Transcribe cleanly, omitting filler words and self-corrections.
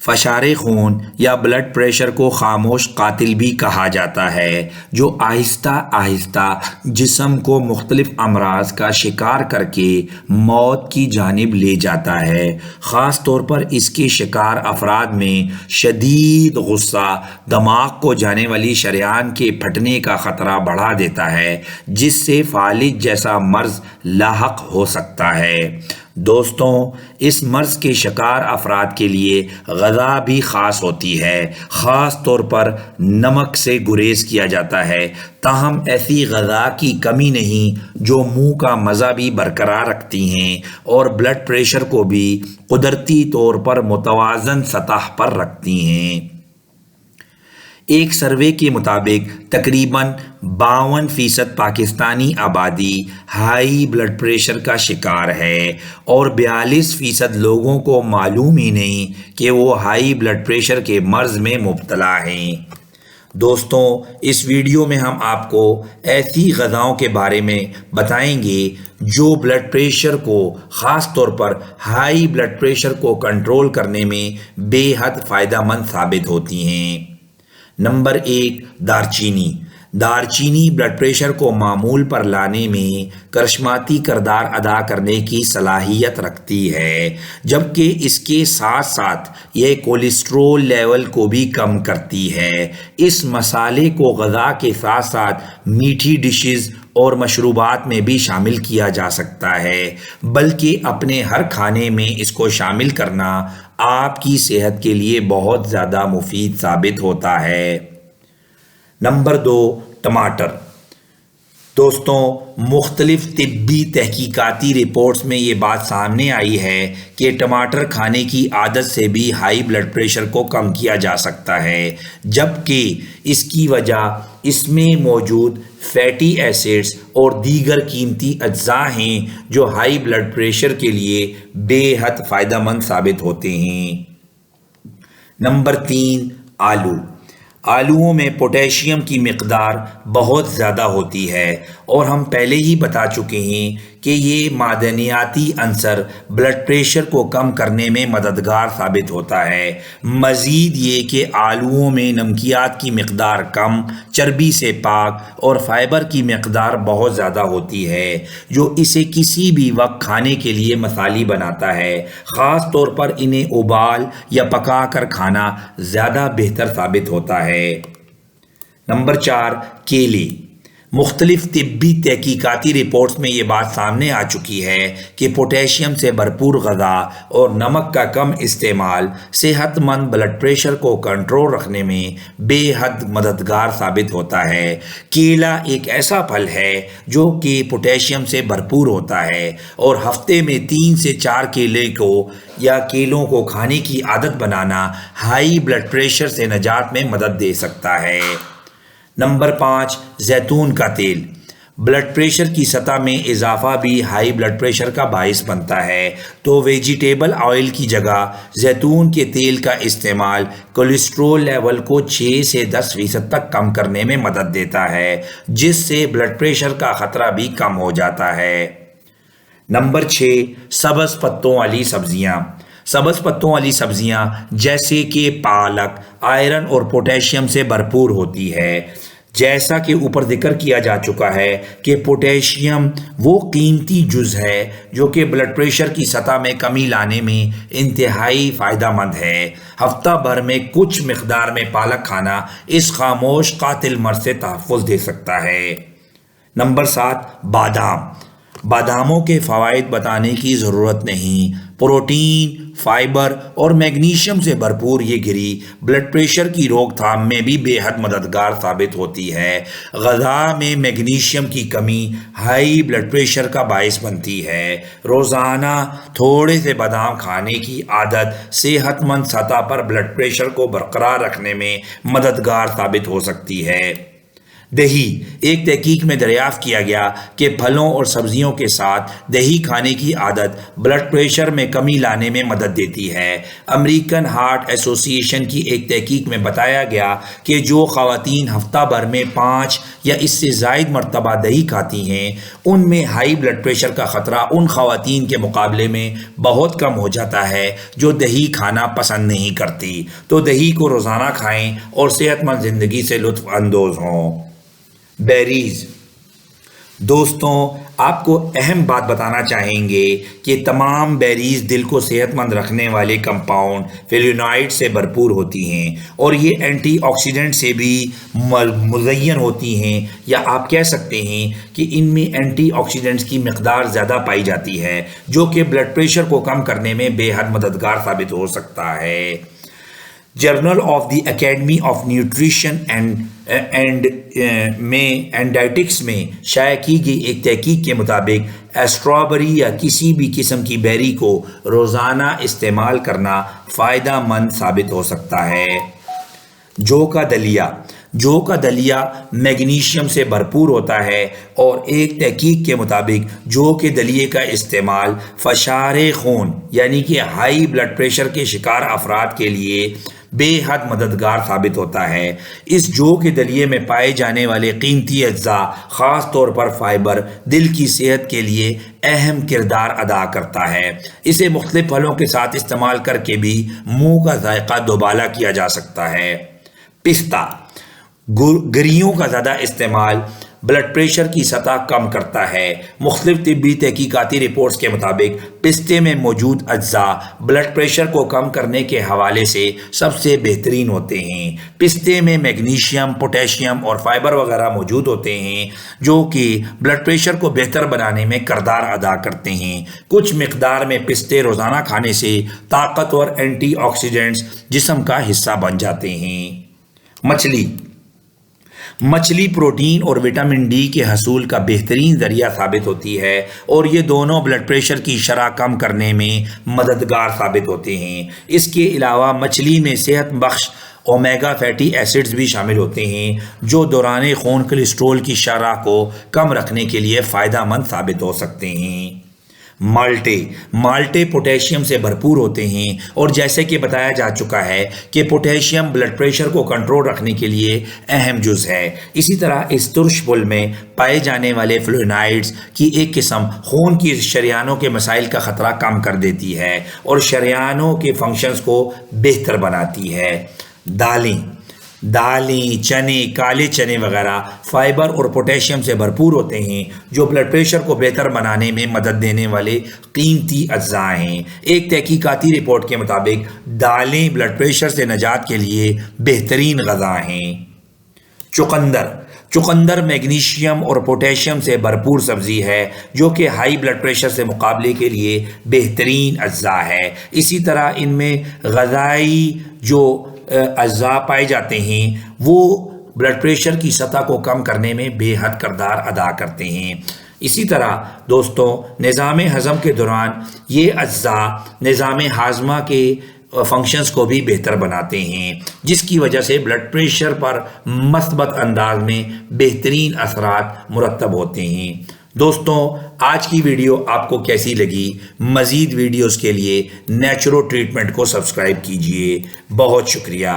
فشار خون یا blood pressure کو خاموش قاتل بھی کہا جاتا ہے، جو آہستہ آہستہ جسم کو مختلف امراض کا شکار کر کے موت کی جانب لے جاتا ہے۔ خاص طور پر اس کے شکار افراد میں شدید غصہ دماغ کو جانے والی شریان کے پھٹنے کا خطرہ بڑھا دیتا ہے، جس سے فالج جیسا مرض لاحق ہو سکتا ہے۔ دوستوں، اس مرض کے شکار افراد کے لیے غذا بھی خاص ہوتی ہے۔ خاص طور پر نمک سے گریز کیا جاتا ہے، تاہم ایسی غذا کی کمی نہیں جو منہ کا مزہ بھی برقرار رکھتی ہیں اور بلڈ پریشر کو بھی قدرتی طور پر متوازن سطح پر رکھتی ہیں۔ ایک سروے کے مطابق تقریباً 52% پاکستانی آبادی ہائی بلڈ پریشر کا شکار ہے اور 42% لوگوں کو معلوم ہی نہیں کہ وہ ہائی بلڈ پریشر کے مرض میں مبتلا ہیں۔ دوستوں، اس ویڈیو میں ہم آپ کو ایسی غذاؤں کے بارے میں بتائیں گے جو بلڈ پریشر کو، خاص طور پر ہائی بلڈ پریشر کو کنٹرول کرنے میں بے حد فائدہ مند ثابت ہوتی ہیں۔ نمبر 1، دارچینی۔ دارچینی بلڈ پریشر کو معمول پر لانے میں کرشماتی کردار ادا کرنے کی صلاحیت رکھتی ہے، جبکہ اس کے ساتھ ساتھ یہ کولیسٹرول لیول کو بھی کم کرتی ہے۔ اس مسالے کو غذا کے ساتھ ساتھ میٹھی ڈشز اور مشروبات میں بھی شامل کیا جا سکتا ہے، بلکہ اپنے ہر کھانے میں اس کو شامل کرنا آپ کی صحت کے لیے بہت زیادہ مفید ثابت ہوتا ہے۔ نمبر 2، ٹماٹر۔ دوستوں، مختلف طبی تحقیقاتی رپورٹس میں یہ بات سامنے آئی ہے کہ ٹماٹر کھانے کی عادت سے بھی ہائی بلڈ پریشر کو کم کیا جا سکتا ہے، جبکہ اس کی وجہ اس میں موجود فیٹی ایسڈز اور دیگر قیمتی اجزاء ہیں جو ہائی بلڈ پریشر کے لیے بے حد فائدہ مند ثابت ہوتے ہیں۔ نمبر 3، آلو۔ آلوؤں میں پوٹیشیم کی مقدار بہت زیادہ ہوتی ہے اور ہم پہلے ہی بتا چکے ہیں کہ یہ معدنیاتی عنصر بلڈ پریشر کو کم کرنے میں مددگار ثابت ہوتا ہے۔ مزید یہ کہ آلوؤں میں نمکیات کی مقدار کم، چربی سے پاک اور فائبر کی مقدار بہت زیادہ ہوتی ہے، جو اسے کسی بھی وقت کھانے کے لیے مثالی بناتا ہے۔ خاص طور پر انہیں ابال یا پکا کر کھانا زیادہ بہتر ثابت ہوتا ہے۔ نمبر 4، کیلے۔ مختلف طبی تحقیقاتی رپورٹس میں یہ بات سامنے آ چکی ہے کہ پوٹیشیم سے بھرپور غذا اور نمک کا کم استعمال صحت مند بلڈ پریشر کو کنٹرول رکھنے میں بے حد مددگار ثابت ہوتا ہے۔ کیلا ایک ایسا پھل ہے جو کہ پوٹیشیم سے بھرپور ہوتا ہے اور ہفتے میں 3 سے 4 کیلے کو یا کیلوں کو کھانے کی عادت بنانا ہائی بلڈ پریشر سے نجات میں مدد دے سکتا ہے۔ نمبر 5، زیتون کا تیل۔ بلڈ پریشر کی سطح میں اضافہ بھی ہائی بلڈ پریشر کا باعث بنتا ہے، تو ویجیٹیبل آئل کی جگہ زیتون کے تیل کا استعمال کولیسٹرول لیول کو 6 سے 10% تک کم کرنے میں مدد دیتا ہے، جس سے بلڈ پریشر کا خطرہ بھی کم ہو جاتا ہے۔ نمبر 6، سبز پتوں والی سبزیاں۔ سبز پتوں والی سبزیاں جیسے کہ پالک آئرن اور پوٹیشیم سے بھرپور ہوتی ہے۔ جیسا کہ اوپر ذکر کیا جا چکا ہے کہ پوٹیشیم وہ قیمتی جز ہے جو کہ بلڈ پریشر کی سطح میں کمی لانے میں انتہائی فائدہ مند ہے۔ ہفتہ بھر میں کچھ مقدار میں پالک کھانا اس خاموش قاتل مرض سے تحفظ دے سکتا ہے۔ نمبر 7، بادام۔ باداموں کے فوائد بتانے کی ضرورت نہیں۔ پروٹین، فائبر اور میگنیشیم سے بھرپور یہ گری بلڈ پریشر کی روک تھام میں بھی بے حد مددگار ثابت ہوتی ہے۔ غذا میں میگنیشیم کی کمی ہائی بلڈ پریشر کا باعث بنتی ہے۔ روزانہ تھوڑے سے بادام کھانے کی عادت صحت مند سطح پر بلڈ پریشر کو برقرار رکھنے میں مددگار ثابت ہو سکتی ہے۔ دہی، ایک تحقیق میں دریافت کیا گیا کہ پھلوں اور سبزیوں کے ساتھ دہی کھانے کی عادت بلڈ پریشر میں کمی لانے میں مدد دیتی ہے۔ امریکن ہارٹ ایسوسی ایشن کی ایک تحقیق میں بتایا گیا کہ جو خواتین ہفتہ بھر میں 5 یا اس سے زائد مرتبہ دہی کھاتی ہیں ان میں ہائی بلڈ پریشر کا خطرہ ان خواتین کے مقابلے میں بہت کم ہو جاتا ہے جو دہی کھانا پسند نہیں کرتی۔ تو دہی کو روزانہ کھائیں اور صحت مند زندگی سے لطف اندوز ہوں۔ بیریز، دوستوں آپ کو اہم بات بتانا چاہیں گے کہ تمام بیریز دل کو صحت مند رکھنے والے کمپاؤنڈ فلیونوائڈ سے بھرپور ہوتی ہیں اور یہ اینٹی آکسیڈنٹ سے بھی مزین ہوتی ہیں، یا آپ کہہ سکتے ہیں کہ ان میں اینٹی آکسیڈنٹس کی مقدار زیادہ پائی جاتی ہے جو کہ بلڈ پریشر کو کم کرنے میں بے حد مددگار ثابت ہو سکتا ہے۔ Journal of the Academy of Nutrition and Dietetics میں شائع کی گئی ایک تحقیق کے مطابق اسٹرابری یا کسی بھی قسم کی بیری کو روزانہ استعمال کرنا فائدہ مند ثابت ہو سکتا ہے۔ جو کا دلیا میگنیشیم سے بھرپور ہوتا ہے اور ایک تحقیق کے مطابق جو کے دلیے کا استعمال فشار خون یعنی کہ ہائی بلڈ پریشر کے شکار افراد کے لیے بے حد مددگار ثابت ہوتا ہے۔ اس جو کے دلیے میں پائے جانے والے قیمتی اجزاء خاص طور پر فائبر دل کی صحت کے لیے اہم کردار ادا کرتا ہے۔ اسے مختلف پھلوں کے ساتھ استعمال کر کے بھی منہ کا ذائقہ دوبالا کیا جا سکتا ہے۔ پستہ، گریوں کا زیادہ استعمال بلڈ پریشر کی سطح کم کرتا ہے۔ مختلف طبی تحقیقاتی رپورٹس کے مطابق پستے میں موجود اجزاء بلڈ پریشر کو کم کرنے کے حوالے سے سب سے بہترین ہوتے ہیں۔ پستے میں میگنیشیم، پوٹیشیم اور فائبر وغیرہ موجود ہوتے ہیں جو کہ بلڈ پریشر کو بہتر بنانے میں کردار ادا کرتے ہیں۔ کچھ مقدار میں پستے روزانہ کھانے سے طاقتور اینٹی آکسیڈنٹس جسم کا حصہ بن جاتے ہیں۔ مچھلی پروٹین اور وٹامن ڈی کے حصول کا بہترین ذریعہ ثابت ہوتی ہے اور یہ دونوں بلڈ پریشر کی شرح کم کرنے میں مددگار ثابت ہوتے ہیں۔ اس کے علاوہ مچھلی میں صحت بخش اومیگا فیٹی ایسڈز بھی شامل ہوتے ہیں جو دوران خون کولیسٹرول کی شرح کو کم رکھنے کے لیے فائدہ مند ثابت ہو سکتے ہیں۔ مالٹے پوٹیشیم سے بھرپور ہوتے ہیں اور جیسے کہ بتایا جا چکا ہے کہ پوٹیشیم بلڈ پریشر کو کنٹرول رکھنے کے لیے اہم جز ہے۔ اسی طرح اس ترش پھل میں پائے جانے والے فلیونائڈز کی ایک قسم خون کی شریانوں کے مسائل کا خطرہ کم کر دیتی ہے اور شریانوں کے فنکشنز کو بہتر بناتی ہے۔ دالیں، چنے، کالے چنے وغیرہ فائبر اور پوٹیشیم سے بھرپور ہوتے ہیں جو بلڈ پریشر کو بہتر بنانے میں مدد دینے والے قیمتی اجزاء ہیں۔ ایک تحقیقاتی رپورٹ کے مطابق دالیں بلڈ پریشر سے نجات کے لیے بہترین غذا ہیں۔ چقندر میگنیشیم اور پوٹیشیم سے بھرپور سبزی ہے جو کہ ہائی بلڈ پریشر سے مقابلے کے لیے بہترین اجزاء ہے۔ اسی طرح ان میں غذائی جو اجزاء پائے جاتے ہیں وہ بلڈ پریشر کی سطح کو کم کرنے میں بے حد کردار ادا کرتے ہیں۔ اسی طرح دوستوں نظام ہضم کے دوران یہ اجزاء نظام ہاضمہ کے فنکشنز کو بھی بہتر بناتے ہیں جس کی وجہ سے بلڈ پریشر پر مثبت انداز میں بہترین اثرات مرتب ہوتے ہیں۔ دوستوں آج کی ویڈیو آپ کو کیسی لگی؟ مزید ویڈیوز کے لیے نیچرو ٹریٹمنٹ کو سبسکرائب کیجئے۔ بہت شکریہ۔